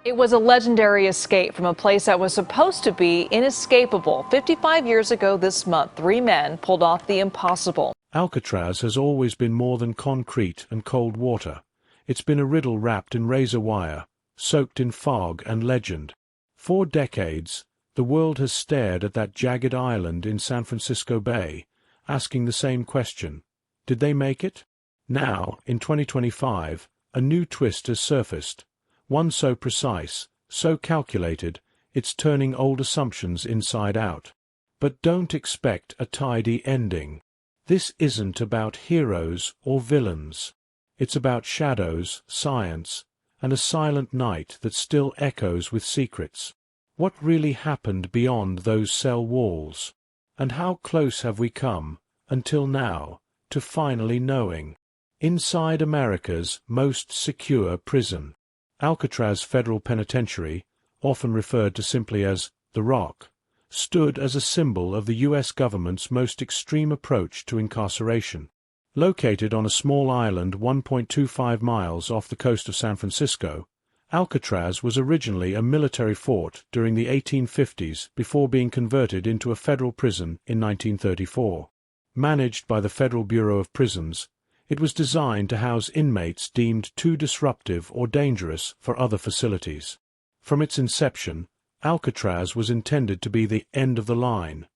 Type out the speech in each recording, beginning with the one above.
It was a legendary escape from a place that was supposed to be inescapable. 55 years ago this month, three men pulled off the impossible. Alcatraz has always been more than concrete and cold water. It's been a riddle wrapped in razor wire, soaked in fog and legend. For decades, the world has stared at that jagged island in San Francisco Bay, asking the same question: did they make it? Now, in 2025, a new twist has surfaced, one so precise, so calculated, it's turning old assumptions inside out. But don't expect a tidy ending. This isn't about heroes or villains. It's about shadows, science, and a silent night that still echoes with secrets. What really happened beyond those cell walls? And how close have we come, until now, to finally knowing? Inside America's most secure prison, Alcatraz Federal Penitentiary, often referred to simply as the Rock, stood as a symbol of the U.S. government's most extreme approach to incarceration. Located on a small island 1.25 miles off the coast of San Francisco, Alcatraz was originally a military fort during the 1850s before being converted into a federal prison in 1934. Managed by the Federal Bureau of Prisons, it was designed to house inmates deemed too disruptive or dangerous for other facilities. From its inception, Alcatraz was intended to be the end of the line,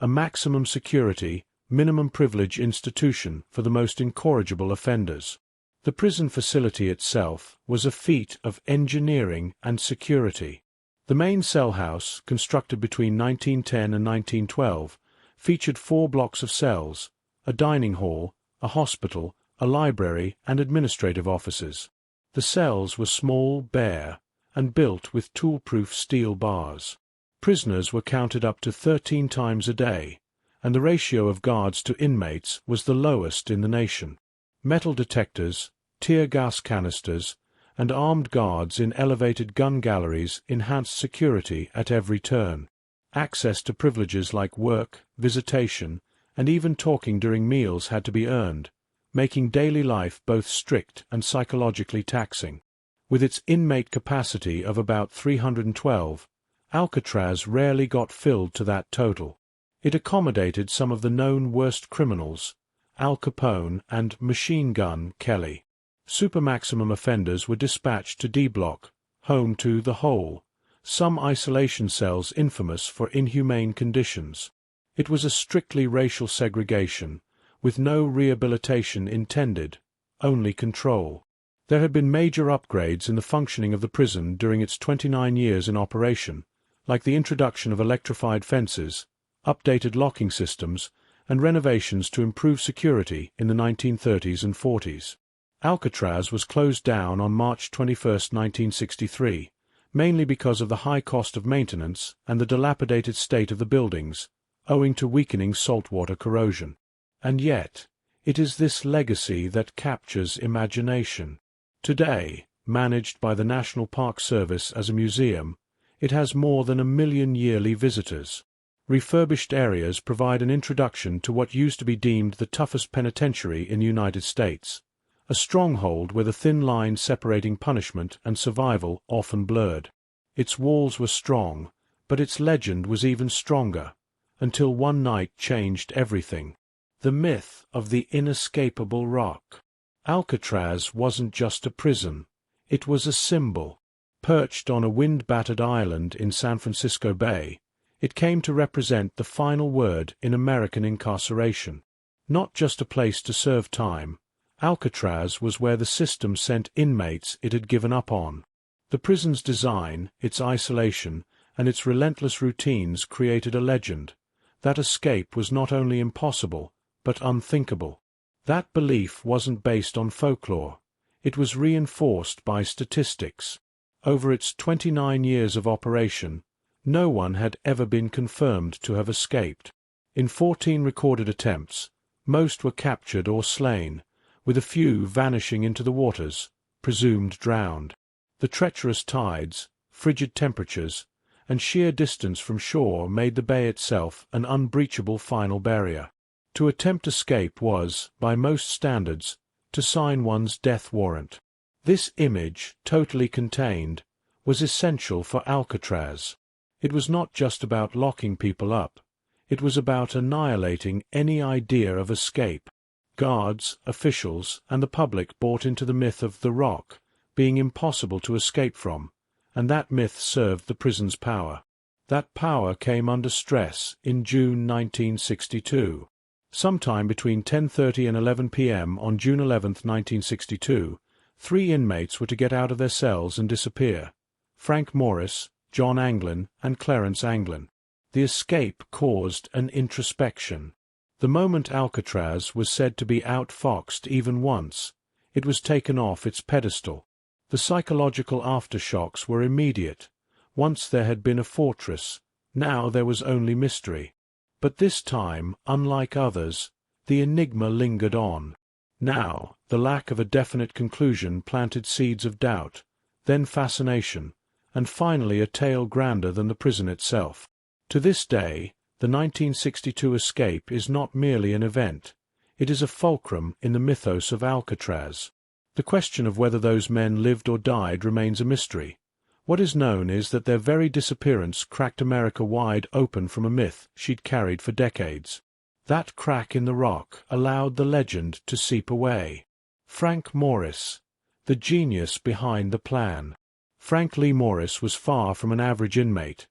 a maximum security, minimum privilege institution for the most incorrigible offenders. The prison facility itself was a feat of engineering and security. The main cell house, constructed between 1910 and 1912, featured 4 blocks of cells, a dining hall, a hospital, a library, and administrative offices. The cells were small, bare, and built with tool-proof steel bars. Prisoners were counted up to 13 times a day, and the ratio of guards to inmates was the lowest in the nation. Metal detectors, tear gas canisters, and armed guards in elevated gun galleries enhanced security at every turn. Access to privileges like work, visitation, and even talking during meals had to be earned, making daily life both strict and psychologically taxing. With its inmate capacity of about 312, Alcatraz rarely got filled to that total. It accommodated some of the known worst criminals, Al Capone and Machine Gun Kelly. Supermaximum offenders were dispatched to D Block, home to the Hole, some isolation cells infamous for inhumane conditions. It was a strictly racial segregation, with no rehabilitation intended, only control. There had been major upgrades in the functioning of the prison during its 29 years in operation, like the introduction of electrified fences, updated locking systems, and renovations to improve security in the 1930s and 40s. Alcatraz was closed down on March 21, 1963, mainly because of the high cost of maintenance and the dilapidated state of the buildings, owing to weakening saltwater corrosion. And yet, it is this legacy that captures imagination. Today, managed by the National Park Service as a museum, it has more than 1 million yearly visitors. Refurbished areas provide an introduction to what used to be deemed the toughest penitentiary in the United States, a stronghold where the thin line separating punishment and survival often blurred. Its walls were strong, but its legend was even stronger, until one night changed everything. The myth of the inescapable rock. Alcatraz wasn't just a prison, it was a symbol. Perched on a wind-battered island in San Francisco Bay, it came to represent the final word in American incarceration. Not just a place to serve time, Alcatraz was where the system sent inmates it had given up on. The prison's design, its isolation, and its relentless routines created a legend. That escape was not only impossible, but unthinkable. That belief wasn't based on folklore. It was reinforced by statistics. Over its 29 years of operation, no one had ever been confirmed to have escaped. In 14 recorded attempts, most were captured or slain, with a few vanishing into the waters, presumed drowned. The treacherous tides, frigid temperatures, and sheer distance from shore made the bay itself an unbreachable final barrier. To attempt escape was, by most standards, to sign one's death warrant. This image, totally contained, was essential for Alcatraz. It was not just about locking people up. It was about annihilating any idea of escape. Guards, officials, and the public bought into the myth of the Rock being impossible to escape from, and that myth served the prison's power. That power came under stress in June 1962. Sometime between 10:30 and 11 p.m. on June 11, 1962, 3 inmates were to get out of their cells and disappear: Frank Morris, John Anglin, and Clarence Anglin. The escape caused an introspection. The moment Alcatraz was said to be outfoxed even once, it was taken off its pedestal. The psychological aftershocks were immediate. Once there had been a fortress, now there was only mystery. But this time, unlike others, the enigma lingered on. Now, the lack of a definite conclusion planted seeds of doubt, then fascination, and finally a tale grander than the prison itself. To this day, the 1962 escape is not merely an event. It is a fulcrum in the mythos of Alcatraz. The question of whether those men lived or died remains a mystery. What is known is that their very disappearance cracked America wide open from a myth she'd carried for decades. That crack in the rock allowed the legend to seep away. Frank Morris, the genius behind the plan. Frank Lee Morris was far from an average inmate.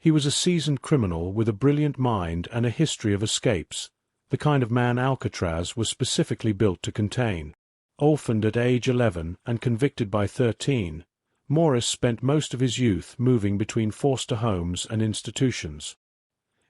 He was a seasoned criminal with a brilliant mind and a history of escapes, the kind of man Alcatraz was specifically built to contain. Orphaned at age 11 and convicted by 13, Morris spent most of his youth moving between foster homes and institutions.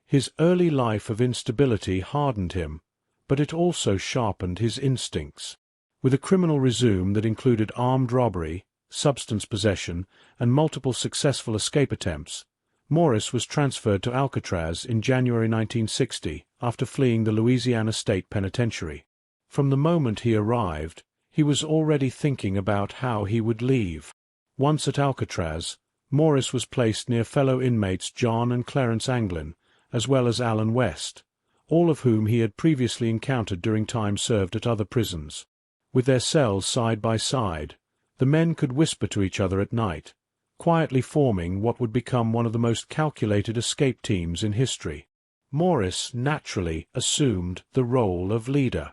His early life of instability hardened him, but it also sharpened his instincts. With a criminal resume that included armed robbery, substance possession, and multiple successful escape attempts, Morris was transferred to Alcatraz in January 1960 after fleeing the Louisiana State Penitentiary. From the moment he arrived, he was already thinking about how he would leave. Once at Alcatraz, Morris was placed near fellow inmates John and Clarence Anglin, as well as Alan West, all of whom he had previously encountered during time served at other prisons. With their cells side by side, the men could whisper to each other at night, quietly forming what would become one of the most calculated escape teams in history. Morris naturally assumed the role of leader.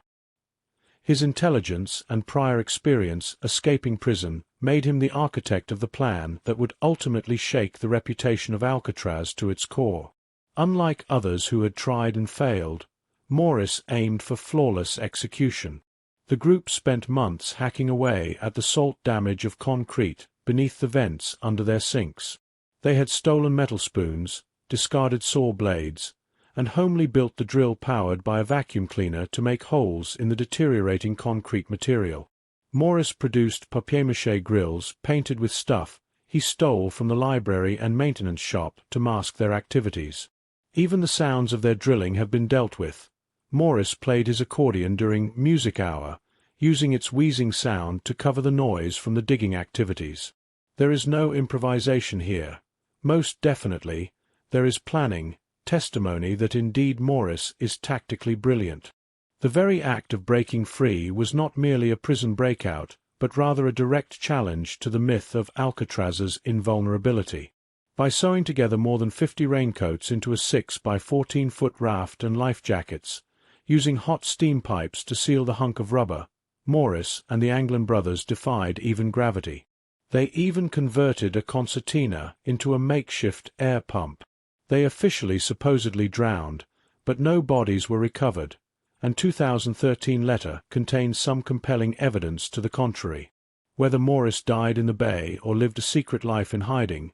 His intelligence and prior experience escaping prison made him the architect of the plan that would ultimately shake the reputation of Alcatraz to its core. Unlike others who had tried and failed, Morris aimed for flawless execution. The group spent months hacking away at the salt damage of concrete beneath the vents under their sinks. They had stolen metal spoons, discarded saw blades, and homely built the drill powered by a vacuum cleaner to make holes in the deteriorating concrete material. Morris produced papier-mâché grills painted with stuff he stole from the library and maintenance shop to mask their activities. Even the sounds of their drilling have been dealt with. Morris played his accordion during music hour, using its wheezing sound to cover the noise from the digging activities. There is no improvisation here. Most definitely, there is planning, testimony that indeed Morris is tactically brilliant. The very act of breaking free was not merely a prison breakout, but rather a direct challenge to the myth of Alcatraz's invulnerability. By sewing together more than 50 raincoats into a 6 by 14-foot raft and life jackets, using hot steam pipes to seal the hunk of rubber, Morris and the Anglin brothers defied even gravity. They even converted a concertina into a makeshift air pump. They officially supposedly drowned, but no bodies were recovered, and 2013 letter contains some compelling evidence to the contrary. Whether Morris died in the bay or lived a secret life in hiding,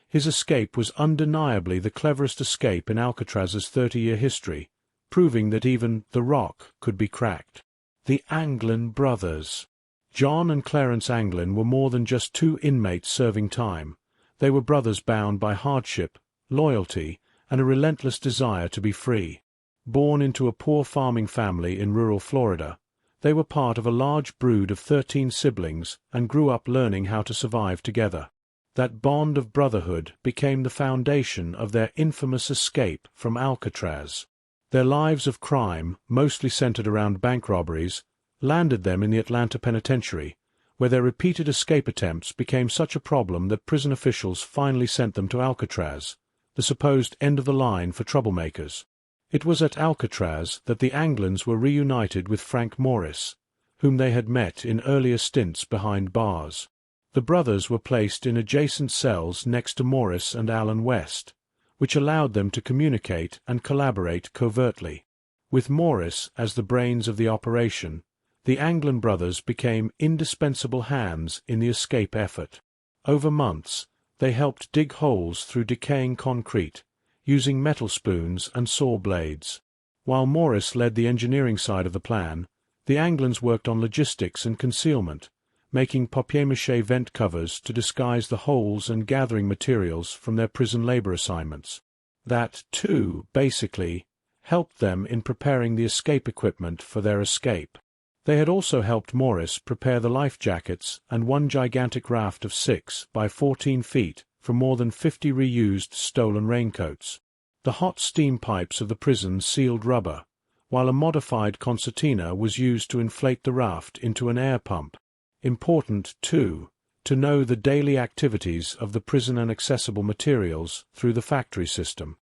his escape was undeniably the cleverest escape in Alcatraz's 30-year history, proving that even the rock could be cracked. The Anglin brothers. John and Clarence Anglin were more than just 2 inmates serving time. They were brothers bound by hardship, loyalty, and a relentless desire to be free. Born into a poor farming family in rural Florida, they were part of a large brood of 13 siblings and grew up learning how to survive together. That bond of brotherhood became the foundation of their infamous escape from Alcatraz. Their lives of crime, mostly centered around bank robberies, landed them in the Atlanta Penitentiary, where their repeated escape attempts became such a problem that prison officials finally sent them to Alcatraz, the supposed end of the line for troublemakers. It was at Alcatraz that the Anglins were reunited with Frank Morris, whom they had met in earlier stints behind bars. The brothers were placed in adjacent cells next to Morris and Alan West, which allowed them to communicate and collaborate covertly. With Morris as the brains of the operation, the Anglin brothers became indispensable hands in the escape effort. Over months, they helped dig holes through decaying concrete, using metal spoons and saw blades. While Morris led the engineering side of the plan, the Anglins worked on logistics and concealment, making papier-mâché vent covers to disguise the holes and gathering materials from their prison labor assignments. That, too, basically, helped them in preparing the escape equipment for their escape. They had also helped Morris prepare the life jackets and one gigantic raft of 6 by 14 feet from more than 50 reused stolen raincoats. The hot steam pipes of the prison sealed rubber, while a modified concertina was used to inflate the raft into an air pump. Important, too, to know the daily activities of the prison and accessible materials through the factory system.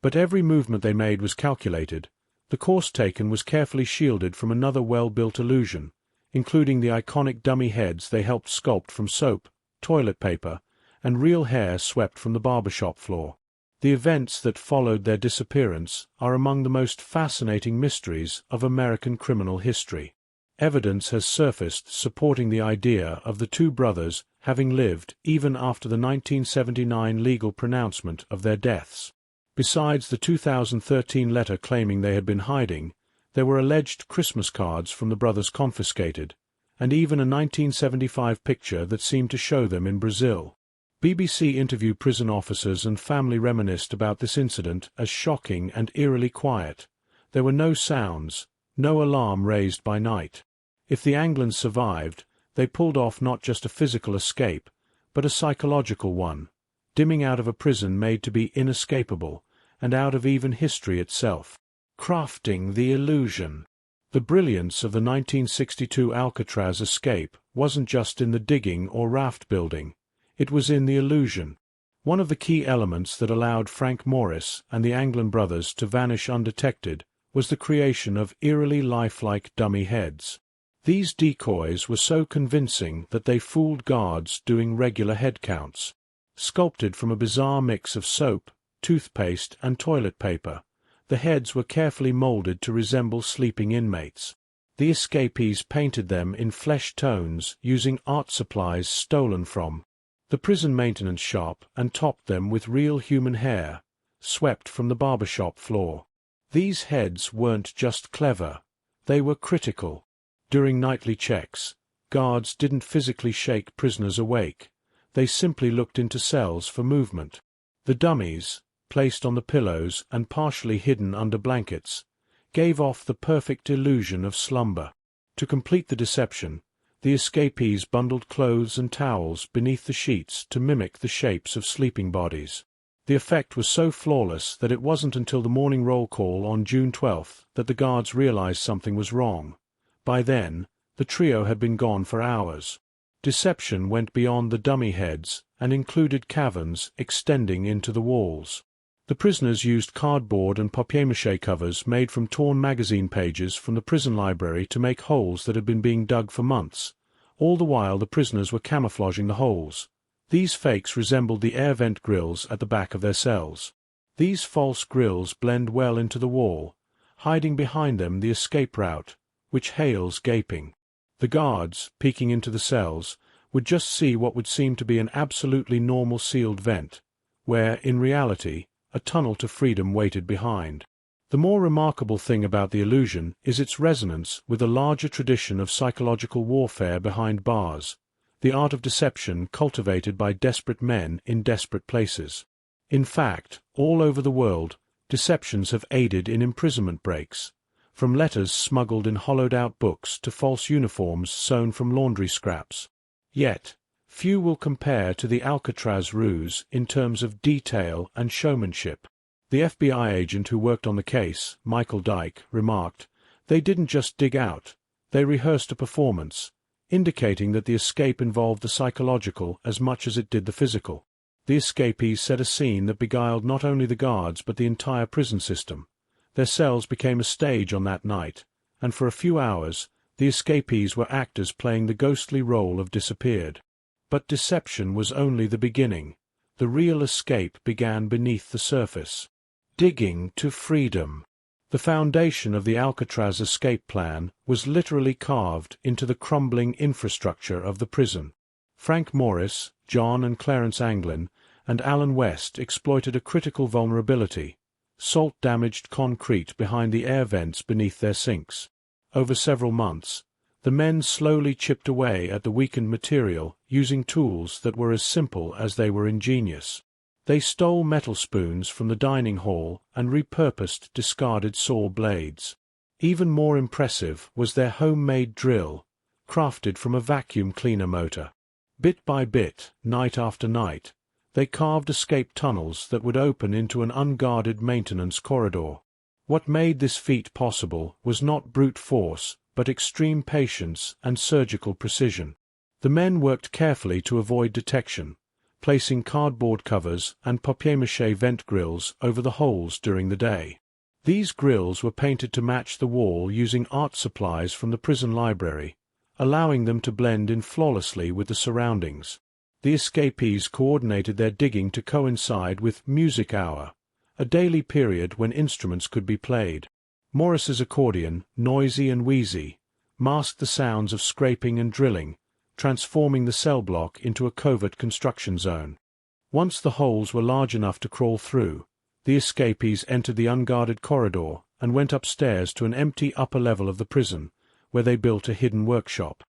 But every movement they made was calculated. The course taken was carefully shielded from another well-built illusion, including the iconic dummy heads they helped sculpt from soap, toilet paper, and real hair swept from the barbershop floor. The events that followed their disappearance are among the most fascinating mysteries of American criminal history. Evidence has surfaced supporting the idea of the two brothers having lived even after the 1979 legal pronouncement of their deaths. Besides the 2013 letter claiming they had been hiding, there were alleged Christmas cards from the brothers confiscated, and even a 1975 picture that seemed to show them in Brazil. BBC interviewed prison officers and family reminisced about this incident as shocking and eerily quiet. There were no sounds, no alarm raised by night. If the Anglins survived, they pulled off not just a physical escape, but a psychological one, dimming out of a prison made to be inescapable, and out of even history itself. Crafting the illusion. The brilliance of the 1962 Alcatraz escape wasn't just in the digging or raft building, it was in the illusion. One of the key elements that allowed Frank Morris and the Anglin brothers to vanish undetected was the creation of eerily lifelike dummy heads. These decoys were so convincing that they fooled guards doing regular head counts. Sculpted from a bizarre mix of soap, toothpaste, and toilet paper, the heads were carefully molded to resemble sleeping inmates. The escapees painted them in flesh tones using art supplies stolen from the prison maintenance shop and topped them with real human hair, swept from the barbershop floor. These heads weren't just clever, they were critical. During nightly checks, guards didn't physically shake prisoners awake. They simply looked into cells for movement. The dummies, placed on the pillows and partially hidden under blankets, gave off the perfect illusion of slumber. To complete the deception, the escapees bundled clothes and towels beneath the sheets to mimic the shapes of sleeping bodies. The effect was so flawless that it wasn't until the morning roll call on June 12 that the guards realized something was wrong. By then, the trio had been gone for hours. Deception went beyond the dummy heads and included caverns extending into the walls. The prisoners used cardboard and papier-mâché covers made from torn magazine pages from the prison library to make holes that had been being dug for months. All the while the prisoners were camouflaging the holes. These fakes resembled the air vent grills at the back of their cells. These false grills blend well into the wall, hiding behind them the escape route, which Hale's gaping. The guards, peeking into the cells, would just see what would seem to be an absolutely normal sealed vent, where, in reality, a tunnel to freedom waited behind. The more remarkable thing about the illusion is its resonance with a larger tradition of psychological warfare behind bars, the art of deception cultivated by desperate men in desperate places. In fact, all over the world, deceptions have aided in imprisonment breaks, from letters smuggled in hollowed-out books to false uniforms sewn from laundry scraps. Yet, few will compare to the Alcatraz ruse in terms of detail and showmanship. The FBI agent who worked on the case, Michael Dyke, remarked, "They didn't just dig out, they rehearsed a performance. indicating that the escape involved the psychological as much as it did the physical. The escapees set a scene that beguiled not only the guards but the entire prison system. Their cells became a stage on that night, and for a few hours, the escapees were actors playing the ghostly role of disappeared. But deception was only the beginning. The real escape began beneath the surface. Digging to freedom. The foundation of the Alcatraz escape plan was literally carved into the crumbling infrastructure of the prison. Frank Morris, John and Clarence Anglin, and Alan West exploited a critical vulnerability: salt-damaged concrete behind the air vents beneath their sinks. Over several months, the men slowly chipped away at the weakened material using tools that were as simple as they were ingenious. They stole metal spoons from the dining hall and repurposed discarded saw blades. Even more impressive was their homemade drill, crafted from a vacuum cleaner motor. Bit by bit, night after night, they carved escape tunnels that would open into an unguarded maintenance corridor. What made this feat possible was not brute force, but extreme patience and surgical precision. The men worked carefully to avoid detection, placing cardboard covers and papier-mâché vent grills over the holes during the day. These grills were painted to match the wall using art supplies from the prison library, allowing them to blend in flawlessly with the surroundings. The escapees coordinated their digging to coincide with music hour, a daily period when instruments could be played. Morris's accordion, noisy and wheezy, masked the sounds of scraping and drilling, transforming the cell block into a covert construction zone. Once the holes were large enough to crawl through, the escapees entered the unguarded corridor and went upstairs to an empty upper level of the prison, where they built a hidden workshop.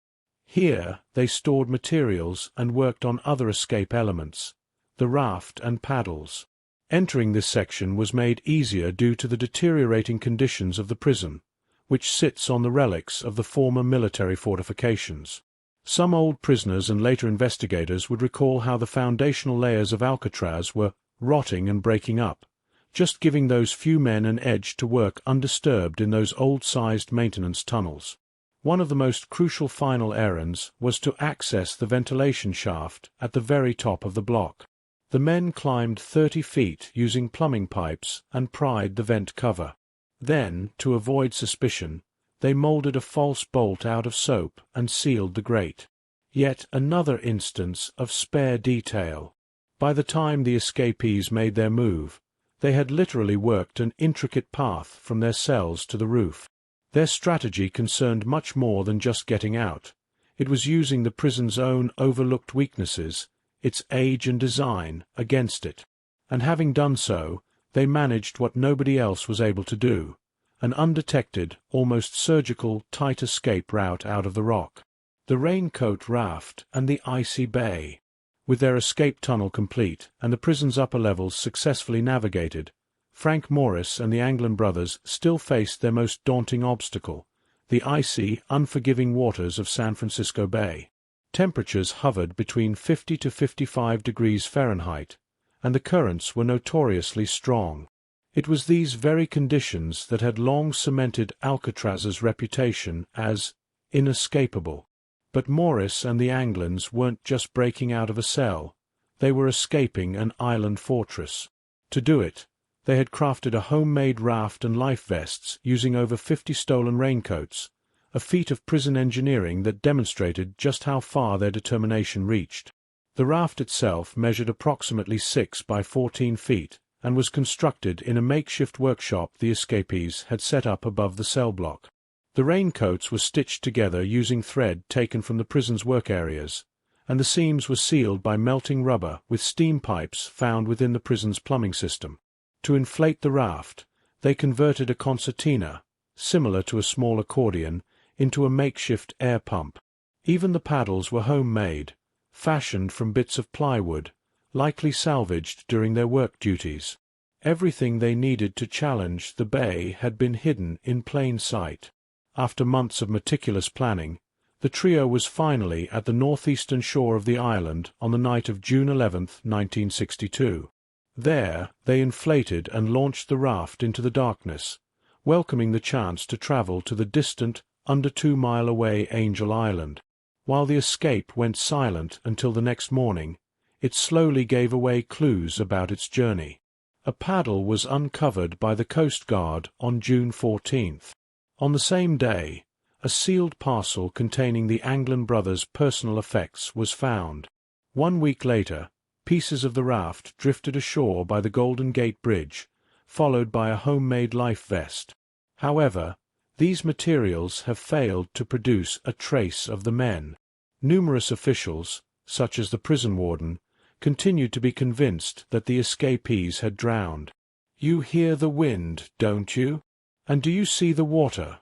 Here they stored materials and worked on other escape elements, the raft and paddles. Entering this section was made easier due to the deteriorating conditions of the prison, which sits on the relics of the former military fortifications. Some old prisoners and later investigators would recall how the foundational layers of Alcatraz were rotting and breaking up, just giving those few men an edge to work undisturbed in those old-sized maintenance tunnels. One of the most crucial final errands was to access the ventilation shaft at the very top of the block. The men climbed 30 feet using plumbing pipes and pried the vent cover. Then, to avoid suspicion, they molded a false bolt out of soap and sealed the grate. Yet another instance of spare detail. By the time the escapees made their move, they had literally worked an intricate path from their cells to the roof. Their strategy concerned much more than just getting out. It was using the prison's own overlooked weaknesses, its age and design, against it. And having done so, they managed what nobody else was able to do: an undetected, almost surgical, tight escape route out of the rock. The raincoat raft and the icy bay. With their escape tunnel complete and the prison's upper levels successfully navigated, Frank Morris and the Anglin brothers still faced their most daunting obstacle: the icy, unforgiving waters of San Francisco Bay. Temperatures hovered between 50 to 55 degrees Fahrenheit, and the currents were notoriously strong. It was these very conditions that had long cemented Alcatraz's reputation as inescapable. But Morris and the Anglins weren't just breaking out of a cell, they were escaping an island fortress. To do it, they had crafted a homemade raft and life vests using over 50 stolen raincoats, a feat of prison engineering that demonstrated just how far their determination reached. The raft itself measured approximately 6 by 14 feet, and was constructed in a makeshift workshop the escapees had set up above the cell block. The raincoats were stitched together using thread taken from the prison's work areas, and the seams were sealed by melting rubber with steam pipes found within the prison's plumbing system. To inflate the raft, they converted a concertina, similar to a small accordion, into a makeshift air pump. Even the paddles were homemade, fashioned from bits of plywood, likely salvaged during their work duties. Everything they needed to challenge the bay had been hidden in plain sight. After months of meticulous planning, the trio was finally at the northeastern shore of the island on the night of June 11, 1962. There, they inflated and launched the raft into the darkness, welcoming the chance to travel to the distant, under 2 mile away Angel Island. While the escape went silent until the next morning, it slowly gave away clues about its journey. A paddle was uncovered by the Coast Guard on June 14th. On the same day, a sealed parcel containing the Anglin brothers' personal effects was found. 1 week later, pieces of the raft drifted ashore by the Golden Gate Bridge, followed by a homemade life vest. However, these materials have failed to produce a trace of the men. Numerous officials, such as the prison warden, continued to be convinced that the escapees had drowned. "You hear the wind, don't you? And do you see the water?"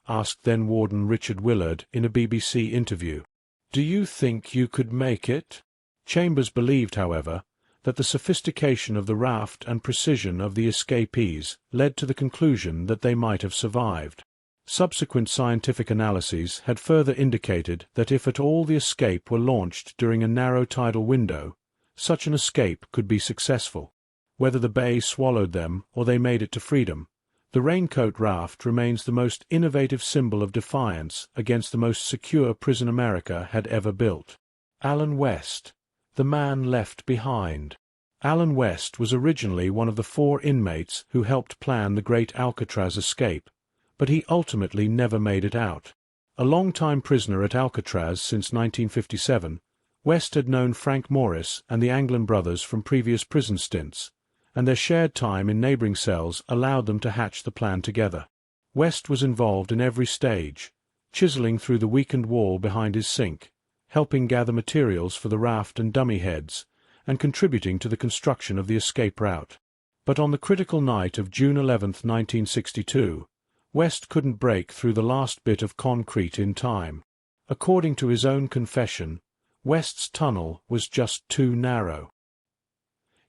asked then-warden Richard Willard in a BBC interview. "Do you think you could make it?" Chambers believed, however, that the sophistication of the raft and precision of the escapees led to the conclusion that they might have survived. Subsequent scientific analyses had further indicated that if at all the escape were launched during a narrow tidal window, such an escape could be successful. Whether the bay swallowed them or they made it to freedom, the raincoat raft remains the most innovative symbol of defiance against the most secure prison America had ever built. Allen West, the man left behind. Allen West was originally one of the 4 inmates who helped plan the great Alcatraz escape, but he ultimately never made it out. A long-time prisoner at Alcatraz since 1957, West had known Frank Morris and the Anglin brothers from previous prison stints, and their shared time in neighboring cells allowed them to hatch the plan together. West was involved in every stage, chiseling through the weakened wall behind his sink, helping gather materials for the raft and dummy heads, and contributing to the construction of the escape route. But on the critical night of June 11, 1962, West couldn't break through the last bit of concrete in time. According to his own confession, West's tunnel was just too narrow.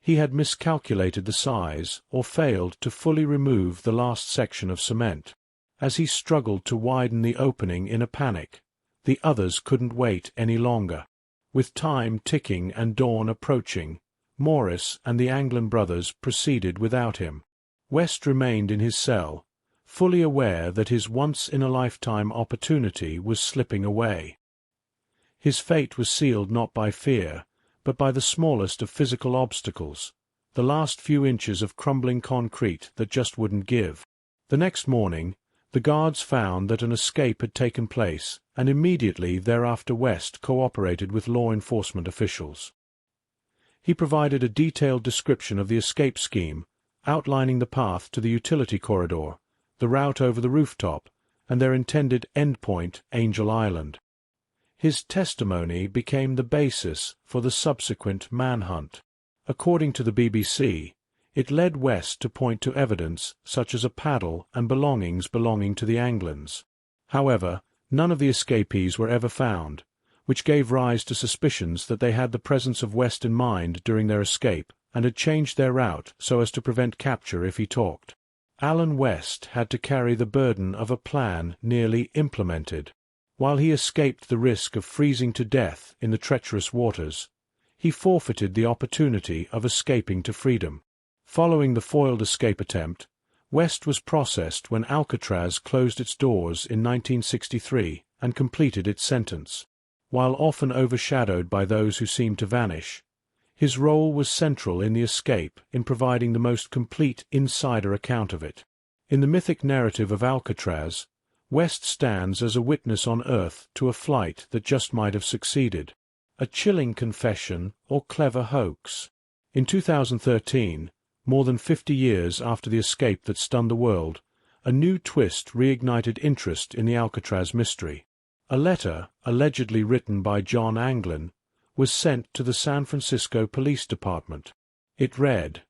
He had miscalculated the size or failed to fully remove the last section of cement. As he struggled to widen the opening in a panic, the others couldn't wait any longer. With time ticking and dawn approaching, Morris and the Anglin brothers proceeded without him. West remained in his cell, fully aware that his once-in-a-lifetime opportunity was slipping away. His fate was sealed not by fear, but by the smallest of physical obstacles, the last few inches of crumbling concrete that just wouldn't give. The next morning, the guards found that an escape had taken place, and immediately thereafter West cooperated with law enforcement officials. He provided a detailed description of the escape scheme, outlining the path to the utility corridor, the route over the rooftop, and their intended endpoint, Angel Island. His testimony became the basis for the subsequent manhunt. According to the BBC, it led West to point to evidence such as a paddle and belongings belonging to the Anglins. However, none of the escapees were ever found, which gave rise to suspicions that they had the presence of West in mind during their escape and had changed their route so as to prevent capture if he talked. Allen West had to carry the burden of a plan nearly implemented. While he escaped the risk of freezing to death in the treacherous waters, he forfeited the opportunity of escaping to freedom. Following the foiled escape attempt, West was processed when Alcatraz closed its doors in 1963 and completed its sentence. While often overshadowed by those who seemed to vanish, his role was central in the escape in providing the most complete insider account of it. In the mythic narrative of Alcatraz, West stands as a witness on Earth to a flight that just might have succeeded. A chilling confession or clever hoax? In 2013, more than 50 years after the escape that stunned the world, a new twist reignited interest in the Alcatraz mystery. A letter, allegedly written by John Anglin, was sent to the San Francisco Police Department. It read,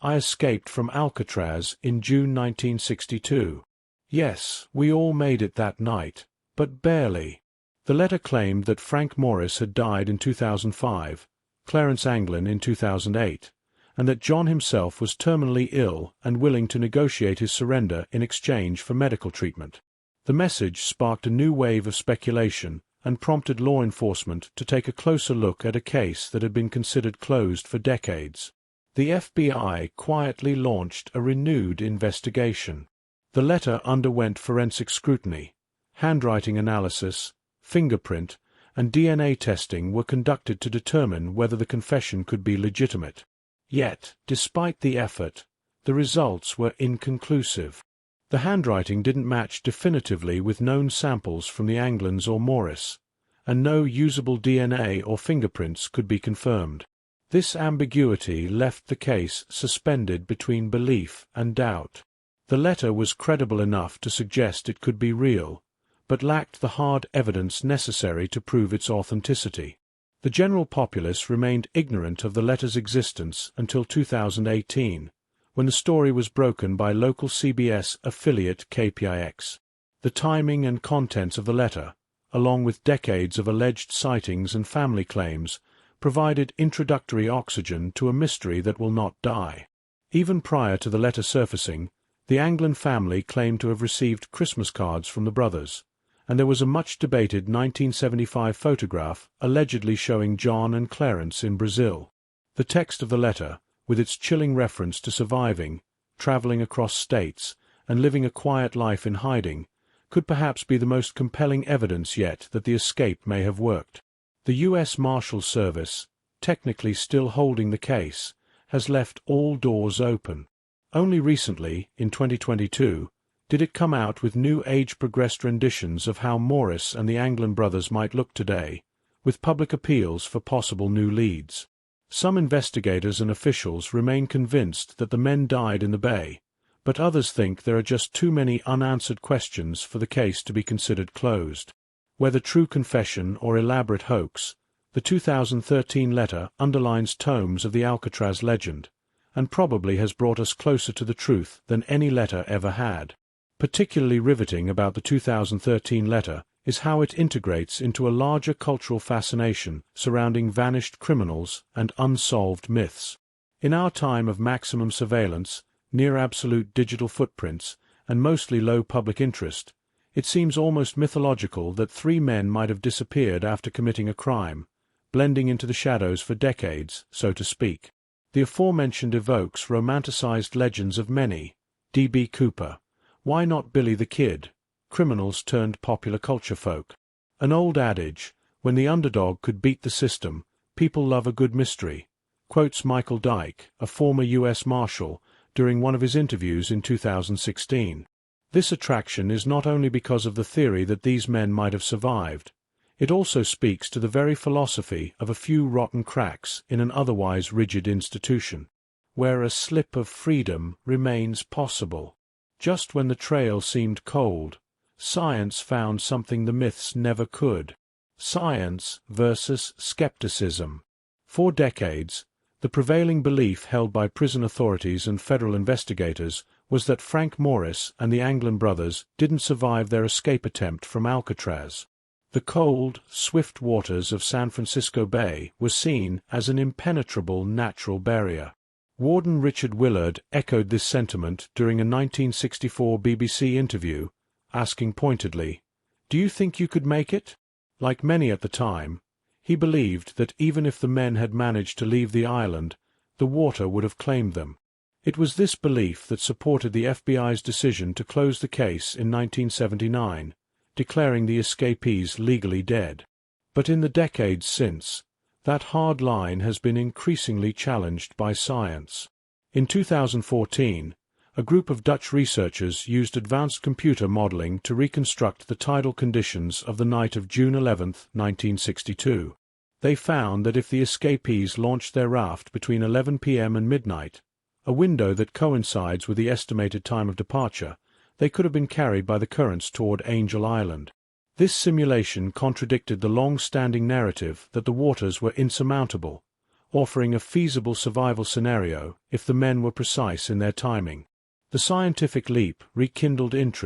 "I escaped from Alcatraz in June 1962. Yes, we all made it that night, but barely." The letter claimed that Frank Morris had died in 2005, Clarence Anglin in 2008, and that John himself was terminally ill and willing to negotiate his surrender in exchange for medical treatment. The message sparked a new wave of speculation and prompted law enforcement to take a closer look at a case that had been considered closed for decades. The FBI quietly launched a renewed investigation. The letter underwent forensic scrutiny, handwriting analysis, fingerprint, and DNA testing were conducted to determine whether the confession could be legitimate. Yet, despite the effort, the results were inconclusive. The handwriting didn't match definitively with known samples from the Anglins or Morris, and no usable DNA or fingerprints could be confirmed. This ambiguity left the case suspended between belief and doubt. The letter was credible enough to suggest it could be real, but lacked the hard evidence necessary to prove its authenticity. The general populace remained ignorant of the letter's existence until 2018, when the story was broken by local CBS affiliate KPIX. The timing and contents of the letter, along with decades of alleged sightings and family claims, provided introductory oxygen to a mystery that will not die. Even prior to the letter surfacing, the Anglin family claimed to have received Christmas cards from the brothers, and there was a much-debated 1975 photograph allegedly showing John and Clarence in Brazil. The text of the letter, with its chilling reference to surviving, traveling across states, and living a quiet life in hiding, could perhaps be the most compelling evidence yet that the escape may have worked. The U.S. Marshal Service, technically still holding the case, has left all doors open. Only recently, in 2022, did it come out with new age-progressed renditions of how Morris and the Anglin brothers might look today, with public appeals for possible new leads. Some investigators and officials remain convinced that the men died in the bay, but others think there are just too many unanswered questions for the case to be considered closed. Whether true confession or elaborate hoax, the 2013 letter underlines tomes of the Alcatraz legend, and probably has brought us closer to the truth than any letter ever had. Particularly riveting about the 2013 letter is how it integrates into a larger cultural fascination surrounding vanished criminals and unsolved myths. In our time of maximum surveillance, near-absolute digital footprints, and mostly low public interest, it seems almost mythological that three men might have disappeared after committing a crime, blending into the shadows for decades, so to speak. The aforementioned evokes romanticized legends of many. D.B. Cooper. Why not Billy the Kid? Criminals turned popular culture folk. An old adage, when the underdog could beat the system, people love a good mystery, quotes Michael Dyke, a former U.S. Marshal, during one of his interviews in 2016. This attraction is not only because of the theory that these men might have survived, it also speaks to the very philosophy of a few rotten cracks in an otherwise rigid institution, where a slip of freedom remains possible. Just when the trail seemed cold, science found something the myths never could. Science versus skepticism. For decades, the prevailing belief held by prison authorities and federal investigators was that Frank Morris and the Anglin brothers didn't survive their escape attempt from Alcatraz. The cold, swift waters of San Francisco Bay were seen as an impenetrable natural barrier. Warden Richard Willard echoed this sentiment during a 1964 BBC interview, asking pointedly, "Do you think you could make it?" Like many at the time, he believed that even if the men had managed to leave the island, the water would have claimed them. It was this belief that supported the FBI's decision to close the case in 1979, declaring the escapees legally dead. But in the decades since, that hard line has been increasingly challenged by science. In 2014, a group of Dutch researchers used advanced computer modeling to reconstruct the tidal conditions of the night of June 11, 1962. They found that if the escapees launched their raft between 11 p.m. and midnight, a window that coincides with the estimated time of departure, they could have been carried by the currents toward Angel Island. This simulation contradicted the long-standing narrative that the waters were insurmountable, offering a feasible survival scenario if the men were precise in their timing. The scientific leap rekindled interest